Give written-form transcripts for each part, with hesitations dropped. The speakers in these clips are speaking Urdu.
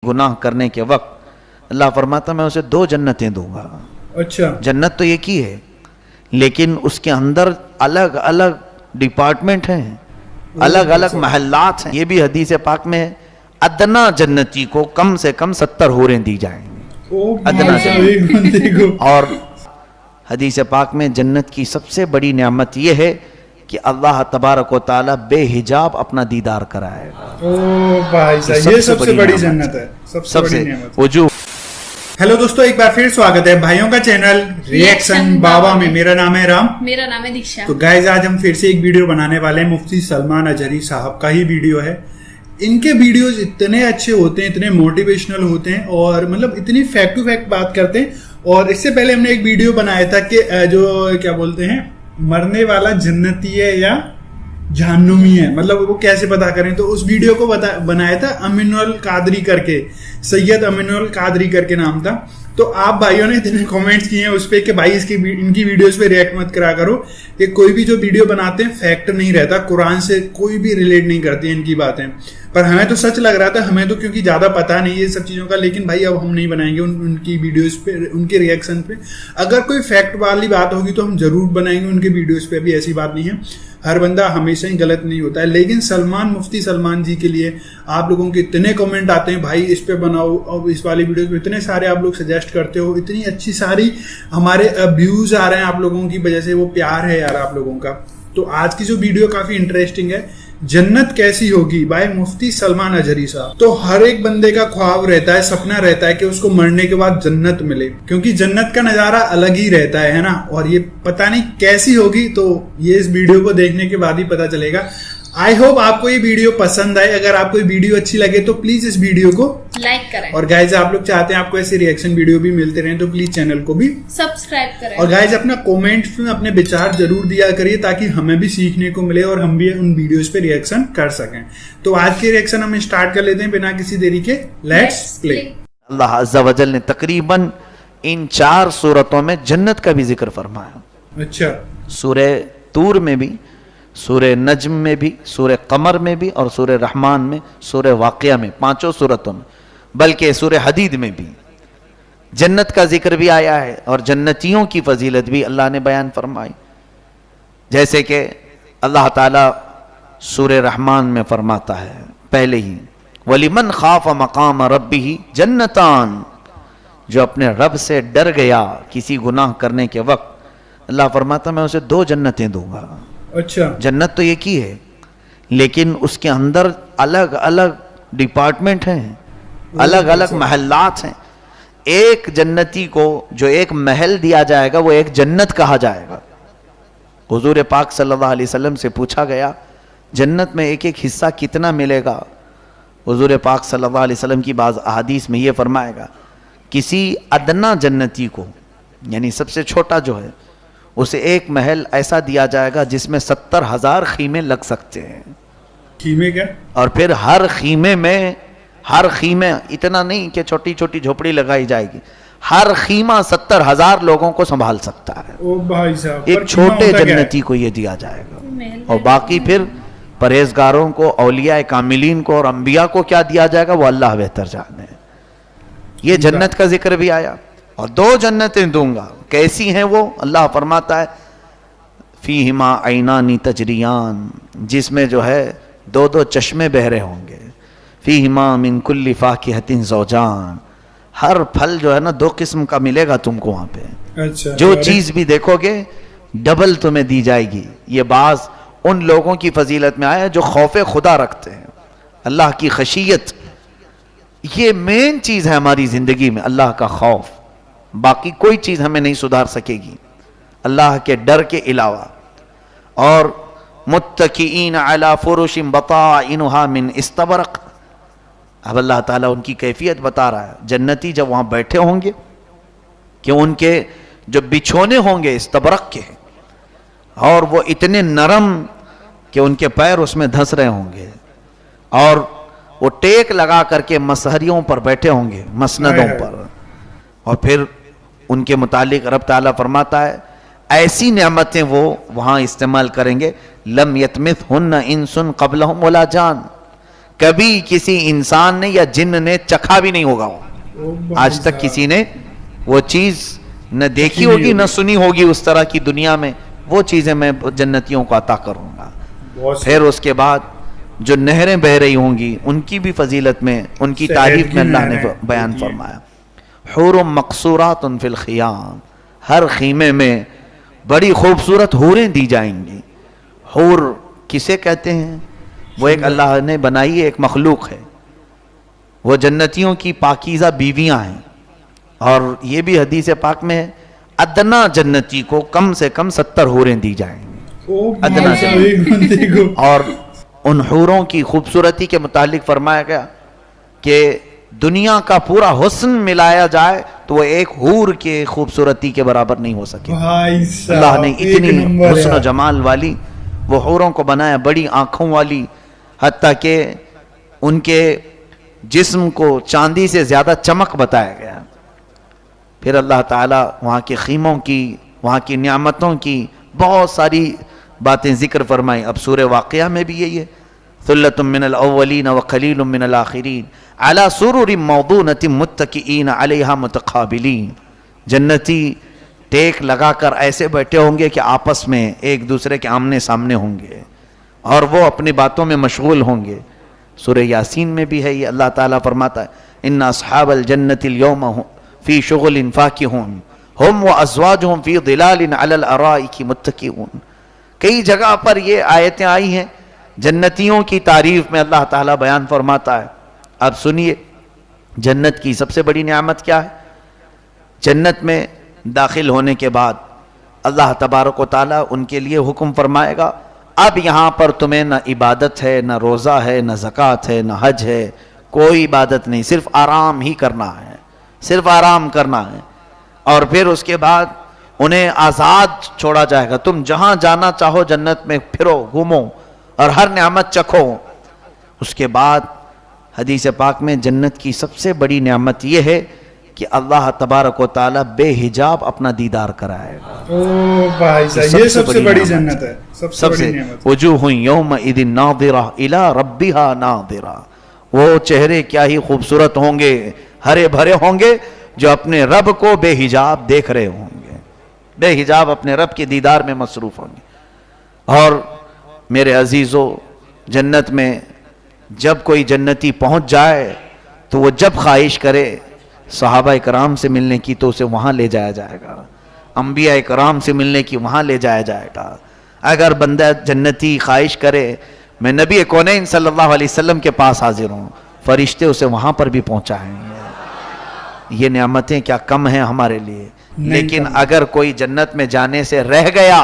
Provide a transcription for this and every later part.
گناہ کرنے کے وقت اللہ فرماتا میں اسے 2 جنتیں دوں گا. اچھا, جنت تو ایک ہی ہے لیکن اس کے اندر الگ الگ ڈپارٹمنٹ ہیں, الگ الگ محلات ہیں. یہ بھی حدیث پاک میں ہے, ادنا جنتی کو کم سے کم 70 حوریں دی جائیں گی. ادنا جنتی کو. اور حدیث پاک میں جنت کی سب سے بڑی نعمت یہ ہے کہ اللہ تبارک و تعالی بے حجاب اپنا دیدار کرائے گا. او بھائی صاحب, یہ سب سے بڑی جنت ہے, سب سے وجوہ. ہیلو دوستو, ایک بار پھر سواگت ہے بھائیوں کا چینل ریئیکشن بابا میں. میرا نام ہے رام, میرا نام ہے دیکشا. تو گائز آج ہم پھر سے ایک ویڈیو بنانے والے ہیں. مفتی سلمان اجہری صاحب کا ہی ویڈیو ہے. ان کے ویڈیوز اتنے اچھے ہوتے ہیں, اتنے موٹیویشنل ہوتے ہیں اور مطلب اتنی فیکٹ ٹو فیکٹ بات کرتے ہیں. اور اس سے پہلے ہم نے ایک ویڈیو بنایا تھا کہ جو کیا بولتے ہیں, مرنے والا جنتی ہے یا جہنمی ہے, مطلب وہ کیسے پتا کریں. تو اس ویڈیو کو بنایا تھا امین القادری کر کے, سید امین القادری کر کے نام تھا. تو آپ بھائیوں نے اتنے کامنٹس کیے ہیں اس پہ کہ بھائی ان کی ویڈیوز پہ ریئیکٹ مت کرا کرو, کہ کوئی بھی جو ویڈیو بناتے ہیں فیکٹ نہیں رہتا, قرآن سے کوئی بھی ریلیٹ نہیں کرتی ان کی باتیں. پر ہمیں تو سچ لگ رہا تھا, ہمیں تو کیونکہ زیادہ پتا نہیں ہے سب چیزوں کا. لیکن بھائی اب ہم نہیں بنائیں گے ان کی ویڈیوز پہ, ان کے ریئیکشن پہ. اگر کوئی فیکٹ والی بات ہوگی تو ہم ضرور بنائیں گے ان کے ویڈیوز پہ بھی. ایسی بات نہیں ہے, ہر بندہ ہمیشہ ہی غلط نہیں ہوتا ہے. لیکن مفتی سلمان جی کے لیے آپ لوگوں کے اتنے کمنٹ آتے ہیں, بھائی اس پہ بناؤ, اور اس والی ویڈیوز پہ اتنے سارے آپ لوگ سجیسٹ کرتے ہو, اتنی اچھی ساری ہمارے ویوز آ رہے ہیں آپ لوگوں کی وجہ سے. وہ پیار ہے یار آپ لوگوں کا. تو آج کی جو ویڈیو کافی انٹرسٹنگ ہے, جنت کیسی ہوگی بھائی مفتی سلمان اجہری صاحب. تو ہر ایک بندے کا خواب رہتا ہے, سپنا رہتا ہے کہ اس کو مرنے کے بعد جنت ملے, کیونکہ جنت کا نظارہ الگ ہی رہتا ہے نا. اور یہ پتہ نہیں کیسی ہوگی, تو یہ اس ویڈیو کو دیکھنے کے بعد ہی پتہ چلے گا. آئی ہوپ آپ کو یہ ویڈیو پسند آئے. اگر آپ کو یہ ویڈیو اچھی لگے تو پلیز اس ویڈیو کو لائک کریں, اور گائز آپ لوگ چاہتے ہیں آپ کو ایسے ریئیکشن ویڈیو بھی ملتے رہیں تو پلیز چینل کو بھی سبسکرائب کریں. اور گائز اپنا کومنٹس میں اپنے وچار ضرور دیا کریے تاکہ ہمیں بھی سیکھنے کو ملے اور ہم بھی ان ویڈیوز پہ ریئیکشن کر سکیں. تو آج کے ریئیکشن ہم اسٹارٹ کر لیتے ہیں بنا کسی دیری کے. لیٹس پلے. اللہ عز و جل نے تقریباً ان 4 سورتوں میں جنت کا بھی ذکر فرمایا. اچھا, سورہ طور میں بھی, سورہ نجم میں بھی, سورہ قمر میں بھی, اور سورہ رحمان میں, سورہ واقعہ میں, 5 سورتوں میں, بلکہ سورہ حدید میں بھی جنت کا ذکر بھی آیا ہے اور جنتیوں کی فضیلت بھی اللہ نے بیان فرمائی. جیسے کہ اللہ تعالیٰ سورہ رحمان میں فرماتا ہے پہلے ہی, وَلِمَنْ خَافَ مَقَامَ رَبِّهِ جَنَّتَانِ, جو اپنے رب سے ڈر گیا کسی گناہ کرنے کے وقت اللہ فرماتا میں اسے 2 جنتیں دوں گا. اچھا, جنت تو ایک ہی ہے لیکن اس کے اندر الگ الگ ڈپارٹمنٹ ہیں, الگ الگ محلات ہیں. ایک جنتی کو جو ایک محل دیا جائے گا وہ ایک جنت کہا جائے گا. حضور پاک صلی اللہ علیہ وسلم سے پوچھا گیا جنت میں ایک ایک حصہ کتنا ملے گا. حضور پاک صلی اللہ علیہ وسلم کی بعض احادیث میں یہ فرمائے گا, کسی ادنا جنتی کو یعنی سب سے چھوٹا جو ہے اسے ایک محل ایسا دیا جائے گا جس میں 70,000 خیمے لگ سکتے ہیں. خیمے کیا؟ اور پھر ہر خیمے اتنا نہیں کہ چھوٹی چھوٹی جھوپڑی لگائی جائے گی, ہر خیمہ 70,000 لوگوں کو سنبھال سکتا ہے. او بھائی صاحب, ایک چھوٹے جنتی کو یہ دیا جائے گا, اور باقی پھر پرہیزگاروں کو, اولیاء کاملین کو اور انبیاء کو کیا دیا جائے گا وہ اللہ بہتر جانے. یہ جنت کا ذکر بھی آیا. اور 2 جنتیں دوں گا, کیسی ہیں وہ؟ اللہ فرماتا ہے فیہما عینان تجریان, جس میں جو ہے 2 چشمے بہ رہے ہوں گے. فیہما من کل فاکہۃ زوجان, ہر پھل جو ہے نا 2 قسم کا ملے گا تم کو وہاں پہ. اچھا, جو چیز بھی دیکھو گے ڈبل تمہیں دی جائے گی. یہ بعض ان لوگوں کی فضیلت میں آیا جو خوف خدا رکھتے ہیں, اللہ کی خشیت. یہ مین چیز ہے ہماری زندگی میں, اللہ کا خوف. باقی کوئی چیز ہمیں نہیں سدھار سکے گی اللہ کے ڈر کے علاوہ. اور متکئین علی فرش بطائنها من استبرق, اب اللہ تعالیٰ ان کی کیفیت بتا رہا ہے. جنتی جب وہاں بیٹھے ہوں گے کہ ان کے جو بچھونے ہوں گے استبرق کے, اور وہ اتنے نرم کہ ان کے پیر اس میں دھس رہے ہوں گے, اور وہ ٹیک لگا کر کے مسہریوں پر بیٹھے ہوں گے, مسندوں پر. اور پھر ان کے متعلق رب تعالیٰ فرماتا ہے ایسی نعمتیں وہ وہاں استعمال کریں گے, لم یتمثہن انس قبلہم ولا جان, کبھی کسی انسان نے یا جن نے چکھا بھی نہیں ہوگا وہ. آج تک کسی نے وہ چیز نہ دیکھی ہوگی نہ سنی ہوگی اس طرح کی دنیا میں. وہ چیزیں میں جنتیوں کو عطا کروں گا. پھر اس کے بعد جو نہریں بہ رہی ہوں گی ان کی بھی فضیلت میں, ان کی تعریف میں اللہ نے بیان فرمایا. حور مقصورات فی الخیام, ہر خیمے میں بڑی خوبصورت حوریں دی جائیں گی. حور کسے کہتے ہیں؟ وہ ایک اللہ نے بنائی ایک مخلوق ہے, وہ جنتیوں کی پاکیزہ بیویاں ہیں. اور یہ بھی حدیث پاک میں ہے ادنا جنتی کو کم سے کم 70 حوریں دی جائیں گی. ادنا جنتی. اور ان حوروں کی خوبصورتی کے متعلق فرمایا گیا کہ دنیا کا پورا حسن ملایا جائے تو وہ ایک حور کے خوبصورتی کے برابر نہیں ہو سکے. اللہ نے اتنی حسن و جمال والی وہ حوروں کو بنایا, بڑی آنکھوں والی, حتیٰ کہ ان کے جسم کو چاندی سے زیادہ چمک بتایا گیا. پھر اللہ تعالیٰ وہاں کے خیموں کی, وہاں کی نعمتوں کی بہت ساری باتیں ذکر فرمائیں. اب سورہ واقعہ میں بھی یہی ہے, ثلۃ من الاولین وقلیل من الآخرین علی سرر موضونۃ متکئین علیہا متقابلین. جنتی ٹیک لگا کر ایسے بیٹھے ہوں گے کہ آپس میں ایک دوسرے کے آمنے سامنے ہوں گے اور وہ اپنی باتوں میں مشغول ہوں گے. سورہ یاسین میں بھی ہے یہ, اللہ تعالیٰ فرماتا ہے ان اصحاب الجنۃ اليوم فی شغل فاکہون ہم وازواجہم فی ظلال علی الارائک متکئون. کئی جگہ پر یہ آیتیں آئی ہیں جنتیوں کی تعریف میں, اللہ تعالیٰ بیان فرماتا ہے. اب سنیے جنت کی سب سے بڑی نعمت کیا ہے. جنت میں داخل ہونے کے بعد اللہ تبارک و تعالیٰ ان کے لیے حکم فرمائے گا اب یہاں پر تمہیں نہ عبادت ہے, نہ روزہ ہے, نہ زکوٰۃ ہے, نہ حج ہے, کوئی عبادت نہیں, صرف آرام ہی کرنا ہے, صرف آرام کرنا ہے. اور پھر اس کے بعد انہیں آزاد چھوڑا جائے گا, تم جہاں جانا چاہو جنت میں پھرو, گھومو اور ہر نعمت چکھو. اس کے بعد حدیث پاک میں جنت کی سب سے بڑی نعمت یہ ہے کہ اللہ تبارک و تعالیٰ بے حجاب اپنا دیدار کرائے گا. یہ سب سے بڑی جنت ہے, سب سے وجوہ یومئذ ناظرہ الی ربہا ناظرہ. وہ چہرے کیا ہی خوبصورت ہوں گے, ہرے بھرے ہوں گے, جو اپنے رب کو بے حجاب دیکھ رہے ہوں گے, بے حجاب اپنے رب کے دیدار میں مصروف ہوں گے. اور میرے عزیزو, جنت میں جب کوئی جنتی پہنچ جائے تو وہ جب خواہش کرے صحابہ کرام سے ملنے کی تو اسے وہاں لے جایا جائے گا, انبیاء کرام سے ملنے کی وہاں لے جایا جائے گا. اگر بندہ جنتی خواہش کرے میں نبی کونین صلی اللہ علیہ وسلم کے پاس حاضر ہوں, فرشتے اسے وہاں پر بھی پہنچائیں گے. یہ نعمتیں کیا کم ہیں ہمارے لیے؟ لیکن اگر کوئی جنت میں جانے سے رہ گیا,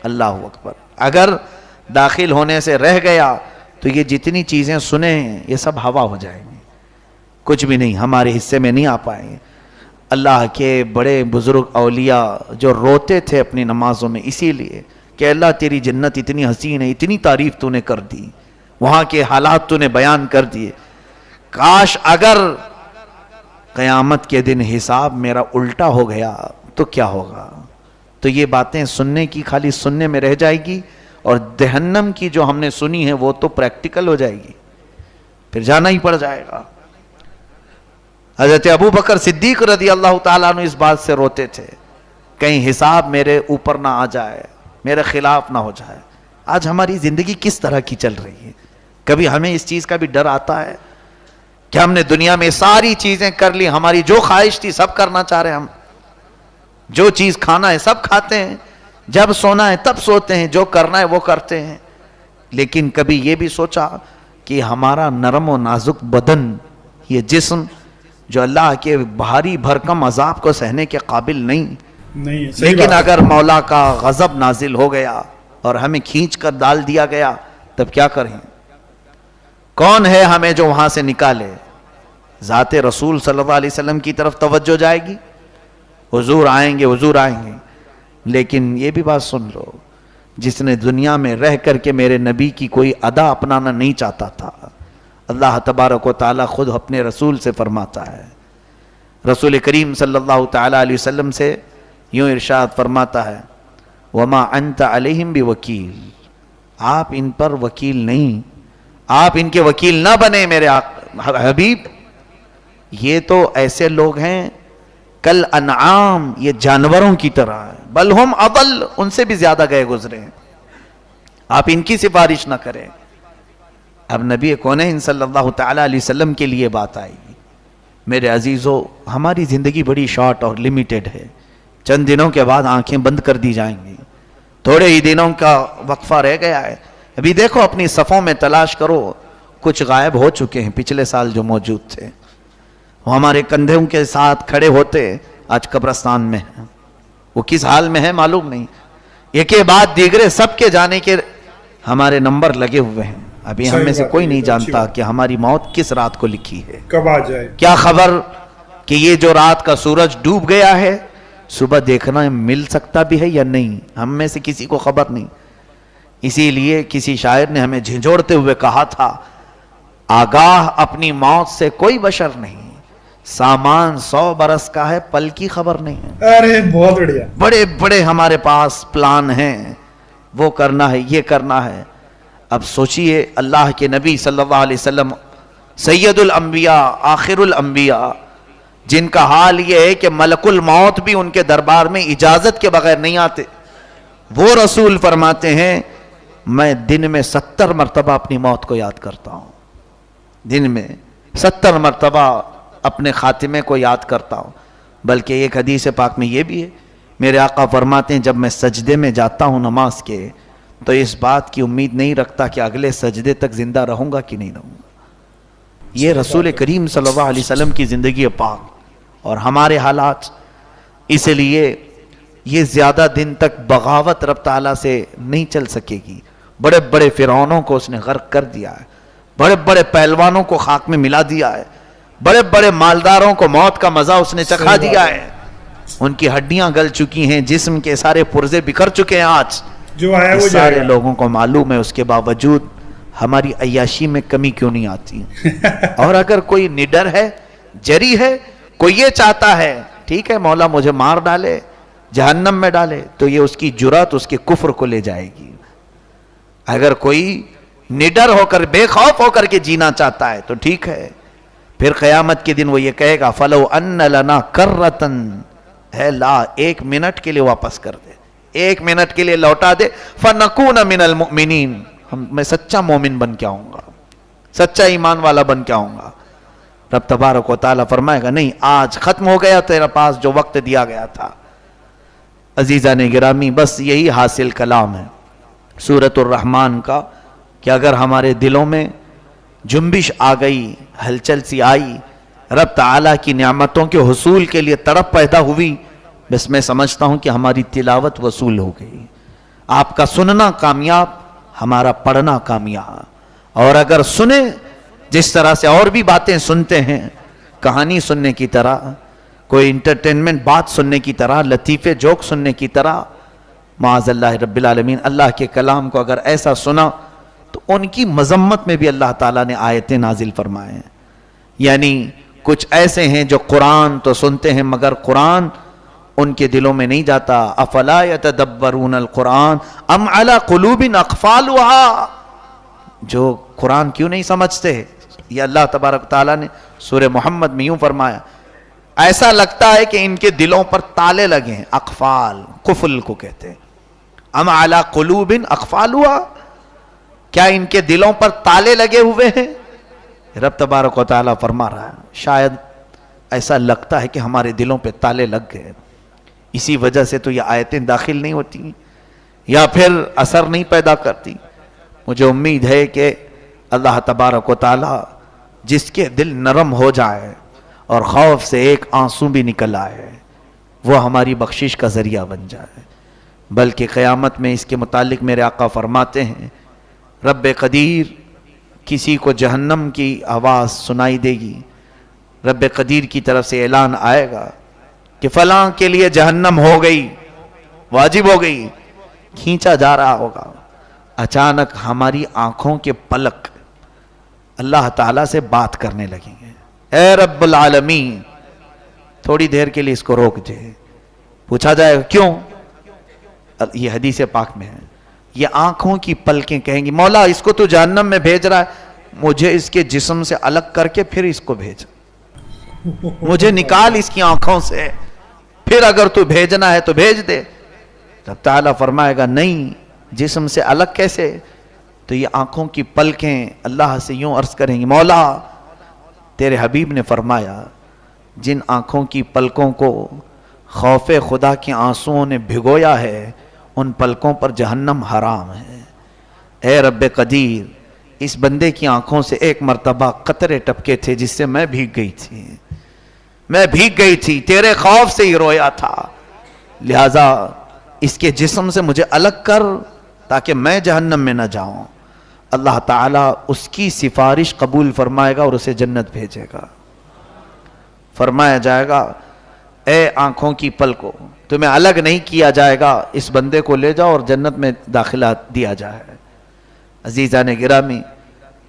اللہ اکبر, اگر داخل ہونے سے رہ گیا تو یہ جتنی چیزیں سنے ہیں یہ سب ہوا ہو جائیں گی, کچھ بھی نہیں, ہمارے حصے میں نہیں آ پائیں گے. اللہ کے بڑے بزرگ اولیاء جو روتے تھے اپنی نمازوں میں اسی لیے کہ اللہ تیری جنت اتنی حسین ہے, اتنی تعریف تو نے کر دی, وہاں کے حالات تو نے بیان کر دیے, کاش اگر قیامت کے دن حساب میرا الٹا ہو گیا تو کیا ہوگا. تو یہ باتیں سننے کی خالی سننے میں رہ جائے گی, اور جہنم کی جو ہم نے سنی ہے وہ تو پریکٹیکل ہو جائے گی, پھر جانا ہی پڑ جائے گا. حضرت ابو بکر صدیق رضی اللہ تعالیٰ عنہ اس بات سے روتے تھے کہیں حساب میرے اوپر نہ آ جائے, میرے خلاف نہ ہو جائے. آج ہماری زندگی کس طرح کی چل رہی ہے؟ کبھی ہمیں اس چیز کا بھی ڈر آتا ہے کہ ہم نے دنیا میں ساری چیزیں کر لی, ہماری جو خواہش تھی سب کرنا چاہ رہے ہیں, ہم جو چیز کھانا ہے سب کھاتے ہیں, جب سونا ہے تب سوتے ہیں, جو کرنا ہے وہ کرتے ہیں. لیکن کبھی یہ بھی سوچا کہ ہمارا نرم و نازک بدن, یہ جسم جو اللہ کے بھاری بھرکم عذاب کو سہنے کے قابل نہیں, لیکن اگر مولا کا غضب نازل ہو گیا اور ہمیں کھینچ کر ڈال دیا گیا تب کیا کریں؟ کون ہے ہمیں جو وہاں سے نکالے؟ ذات رسول صلی اللہ علیہ وسلم کی طرف توجہ جائے گی, حضور آئیں گے, حضور آئیں گے. لیکن یہ بھی بات سن لو, جس نے دنیا میں رہ کر کے میرے نبی کی کوئی ادا اپنانا نہیں چاہتا تھا, اللہ تبارک و تعالیٰ خود اپنے رسول سے فرماتا ہے, رسول کریم صلی اللہ تعالیٰ علیہ وسلم سے یوں ارشاد فرماتا ہے وَمَا أَنْتَ عَلَيْهِمْ بِوَكِيلٍ, آپ ان پر وکیل نہیں, آپ ان کے وکیل نہ بنے میرے حبیب. یہ تو ایسے لوگ ہیں کل انعام، یہ جانوروں کی طرح ہے، بل ہم اضل، ان سے بھی زیادہ گئے گزرے ہیں. آپ ان کی سفارش نہ کریں. اب نبی کونین صلی اللہ تعالی علیہ وسلم کے لیے بات آئی. میرے عزیزو، ہماری زندگی بڑی شارٹ اور لیمیٹڈ ہے. چند دنوں کے بعد آنکھیں بند کر دی جائیں گی. تھوڑے ہی دنوں کا وقفہ رہ گیا ہے. ابھی دیکھو اپنی صفوں میں تلاش کرو، کچھ غائب ہو چکے ہیں پچھلے سال جو موجود تھے. وہ ہمارے کندھوں کے ساتھ کھڑے ہوتے، آج قبرستان میں ہیں. وہ کس حال میں ہے معلوم نہیں. ایک کے بعد دیگرے سب کے جانے کے ہمارے نمبر لگے ہوئے ہیں. ابھی ہم میں سے کوئی نہیں جانتا کہ ہماری موت کس رات کو لکھی ہے، کب آ جائے. کیا خبر کہ یہ جو رات کا سورج ڈوب گیا ہے صبح دیکھنا مل سکتا بھی ہے یا نہیں، ہم میں سے کسی کو خبر نہیں. اسی لیے کسی شاعر نے ہمیں جھنجھوڑتے ہوئے کہا تھا، آگاہ اپنی موت سے کوئی بشر نہیں، سامان 100 برس کا ہے، پل کی خبر نہیں ہے. ارے بہت بڑھیا. بڑے بڑے ہمارے پاس پلان ہیں، وہ کرنا ہے، یہ کرنا ہے. اب سوچئے اللہ کے نبی صلی اللہ علیہ وسلم سید الانبیاء، آخر الانبیاء، جن کا حال یہ ہے کہ ملک الموت بھی ان کے دربار میں اجازت کے بغیر نہیں آتے. وہ رسول فرماتے ہیں میں دن میں 70 مرتبہ اپنی موت کو یاد کرتا ہوں. دن میں 70 مرتبہ اپنے خاتمے کو یاد کرتا ہوں. بلکہ ایک حدیث پاک میں یہ بھی ہے، میرے آقا فرماتے ہیں جب میں سجدے میں جاتا ہوں نماز کے تو اس بات کی امید نہیں رکھتا کہ اگلے سجدے تک زندہ رہوں گا کہ نہیں رہوں گا. یہ رسول کریم صلی اللہ علیہ وسلم کی زندگی پاک اور ہمارے حالات. اس لیے یہ زیادہ دن تک بغاوت رب تعالیٰ سے نہیں چل سکے گی. بڑے بڑے فرعونوں کو اس نے غرق کر دیا ہے، بڑے بڑے پہلوانوں کو خاک میں ملا دیا ہے، بڑے بڑے مالداروں کو موت کا مزہ اس نے چکھا دیا ہے. ان کی ہڈیاں گل چکی ہیں، جسم کے سارے پرزے بکھر چکے ہیں. آج جو آیا وہ سارے لوگوں کو معلوم ہے، اس کے باوجود ہماری عیاشی میں کمی کیوں نہیں آتی. اور اگر کوئی نڈر ہے، جری ہے، کوئی یہ چاہتا ہے ٹھیک ہے مولا مجھے مار ڈالے، جہنم میں ڈالے، تو یہ اس کی جرات اس کے کفر کو لے جائے گی. اگر کوئی نڈر ہو کر بے خوف ہو کر کے جینا چاہتا ہے تو ٹھیک ہے، پھر قیامت کے دن وہ یہ کہے گا فَلَوْ أَنَّ لَنَا كَرَّةً، ہے لا ایک منٹ کے لیے واپس کر دے، ایک منٹ کے لیے لوٹا دے. فَنَكُونَ مِنَ الْمُؤْمِنِينَ، میں سچا مومن بن کے آؤں گا، سچا ایمان والا بن کے آؤں گا. رب تبارک و تعالیٰ فرمائے گا نہیں، آج ختم ہو گیا تیرا پاس جو وقت دیا گیا تھا. عزیزان گرامی، بس یہی حاصل کلام ہے سورۃ الرحمن کا کہ اگر ہمارے دلوں میں جنبش آ گئی، ہلچل سی آئی، رب تعالیٰ کی نعمتوں کے حصول کے لیے تڑپ پیدا ہوئی، بس میں سمجھتا ہوں کہ ہماری تلاوت وصول ہو گئی. آپ کا سننا کامیاب، ہمارا پڑھنا کامیاب. اور اگر سنیں جس طرح سے اور بھی باتیں سنتے ہیں، کہانی سننے کی طرح، کوئی انٹرٹینمنٹ بات سننے کی طرح، لطیفے جوک سننے کی طرح، معاذ اللہ رب العالمین اللہ کے کلام کو اگر ایسا سنا تو ان کی مذمت میں بھی اللہ تعالیٰ نے آیتیں نازل فرمائے ہیں. یعنی کچھ ایسے ہیں جو قرآن تو سنتے ہیں مگر قرآن ان کے دلوں میں نہیں جاتا. افلا یتدبرون القرآن ام علی قلوب اقفالها، جو قرآن کیوں نہیں سمجھتے. یہ اللہ تبارک تعالیٰ نے سورہ محمد میں یوں فرمایا، ایسا لگتا ہے کہ ان کے دلوں پر تالے لگے ہیں. اقفال قفل کو کہتے ہیں. ام علی قلوب اقفالها، کیا ان کے دلوں پر تالے لگے ہوئے ہیں؟ رب تبارک و تعالیٰ فرما رہا ہے شاید ایسا لگتا ہے کہ ہمارے دلوں پہ تالے لگ گئے، اسی وجہ سے تو یہ آیتیں داخل نہیں ہوتی یا پھر اثر نہیں پیدا کرتی. مجھے امید ہے کہ اللہ تبارک و تعالیٰ جس کے دل نرم ہو جائے اور خوف سے ایک آنسو بھی نکل آئے، وہ ہماری بخشش کا ذریعہ بن جائے. بلکہ قیامت میں اس کے متعلق میرے آقا فرماتے ہیں رب قدیر کسی کو جہنم کی آواز سنائی دے گی، رب قدیر کی طرف سے اعلان آئے گا کہ فلاں کے لیے جہنم ہو گئی، واجب ہو گئی، کھینچا جا رہا ہوگا. اچانک ہماری آنکھوں کے پلک اللہ تعالیٰ سے بات کرنے لگیں گے، اے رب العالمین تھوڑی دیر کے لیے اس کو روک دے. پوچھا جائے گا کیوں؟ یہ حدیث پاک میں ہے. یہ آنکھوں کی پلکیں کہیں گی مولا اس کو تو جہنم میں بھیج رہا ہے، مجھے اس کے جسم سے الگ کر کے پھر اس کو بھیج, مجھے نکال اس کی آنکھوں سے, پھر اگر تو بھیجنا ہے تو بھیج دے. رب تعالیٰ فرمائے گا نہیں, جسم سے الگ کیسے؟ تو یہ آنکھوں کی پلکیں اللہ سے یوں عرض کریں گی, مولا تیرے حبیب نے فرمایا جن آنکھوں کی پلکوں کو خوف خدا کے آنسوؤں نے بھگویا ہے ان پلکوں پر جہنم حرام ہے. اے رب قدیر, اس بندے کی آنکھوں سے ایک مرتبہ قطرے ٹپکے تھے جس سے میں بھیگ گئی تھی, تیرے خوف سے ہی رویا تھا, لہذا اس کے جسم سے مجھے الگ کر تاکہ میں جہنم میں نہ جاؤں. اللہ تعالیٰ اس کی سفارش قبول فرمائے گا اور اسے جنت بھیجے گا. فرمایا جائے گا اے آنکھوں کی پلکوں, تمہیں الگ نہیں کیا جائے گا, اس بندے کو لے جاؤ اور جنت میں داخلہ دیا جائے. عزیزان گرامی,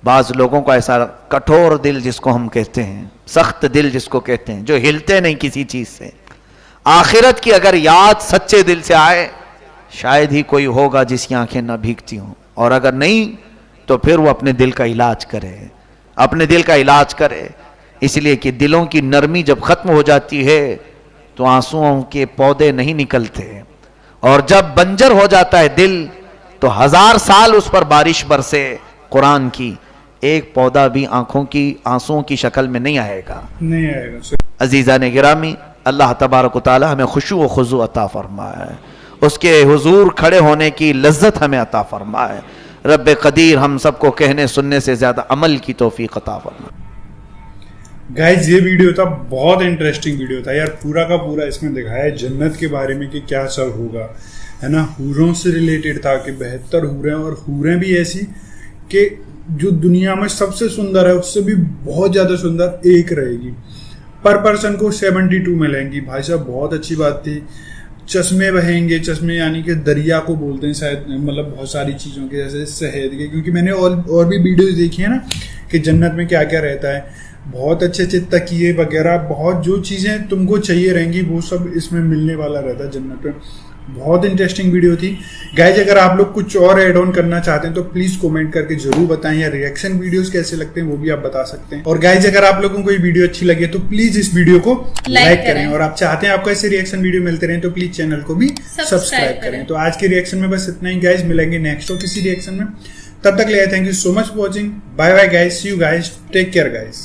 بعض لوگوں کو ایسا کٹھور دل جس کو ہم کہتے ہیں, سخت دل جس کو کہتے ہیں, جو ہلتے نہیں کسی چیز سے, آخرت کی اگر یاد سچے دل سے آئے شاید ہی کوئی ہوگا جس کی آنکھیں نہ بھیگتی ہوں, اور اگر نہیں تو پھر وہ اپنے دل کا علاج کرے, اس لیے کہ دلوں کی نرمی جب ختم ہو جاتی ہے تو آنسوؤں کے پودے نہیں نکلتے, اور جب بنجر ہو جاتا ہے دل تو 1000 سال اس پر بارش برسے قرآن کی, ایک پودا بھی آنسوؤں کی شکل میں نہیں آئے گا. عزیزان گرامی, اللہ تبارک و تعالی ہمیں خشوع و خضوع عطا فرمائے, اس کے حضور کھڑے ہونے کی لذت ہمیں عطا فرمائے. رب قدیر ہم سب کو کہنے سننے سے زیادہ عمل کی توفیق عطا فرمائے. گائز یہ ویڈیو تھا, بہت انٹرسٹنگ ویڈیو تھا یار, پورا کا پورا اس میں دکھایا ہے جنت کے بارے میں کہ کیا سب ہوگا, ہے نا. حوروں سے ریلیٹڈ تھا کہ 72 حوریں, اور حوریں بھی ایسی کہ جو دنیا میں سب سے سندر ہے اس سے بھی بہت زیادہ سندر ایک رہے گی, پر پرسن کو 72 ملیں گی. بھائی صاحب بہت اچھی بات تھی. چشمے بہیں گے, چشمے یعنی کہ دریا کو بولتے ہیں شاید, مطلب بہت ساری چیزوں کے جیسے شہد کے, کیونکہ میں نے اور بھی ویڈیوز دیکھی ہیں نا کہ جنت میں کیا کیا رہتا ہے. بہت اچھے اچھے تکیے وغیرہ, بہت جو چیزیں تم کو چاہیے رہیں گی وہ سب اس میں ملنے والا رہتا ہے جنت میں. بہت انٹرسٹنگ ویڈیو تھی گائز. اگر آپ لوگ کچھ اور ایڈ آن کرنا چاہتے ہیں تو پلیز کومنٹ کر کے ضرور بتائیں, یا ریئیکشن ویڈیوز کیسے لگتے ہیں وہ بھی آپ بتا سکتے ہیں. اور گائز اگر آپ لوگوں کو یہ ویڈیو اچھی لگے تو پلیز اس ویڈیو کو لائک کریں, اور آپ چاہتے ہیں آپ کو ایسے ریئیکشن ویڈیو ملتے رہیں تو پلیز چینل کو بھی سبسکرائب کریں. تو آج کے ریئیکشن میں بس اتنا ہی گائز, ملیں گے نیکسٹ اور کسی ریئیکشن میں. تب تک لیے thank you so much for watching. Bye bye guys, see you guys, take care guys.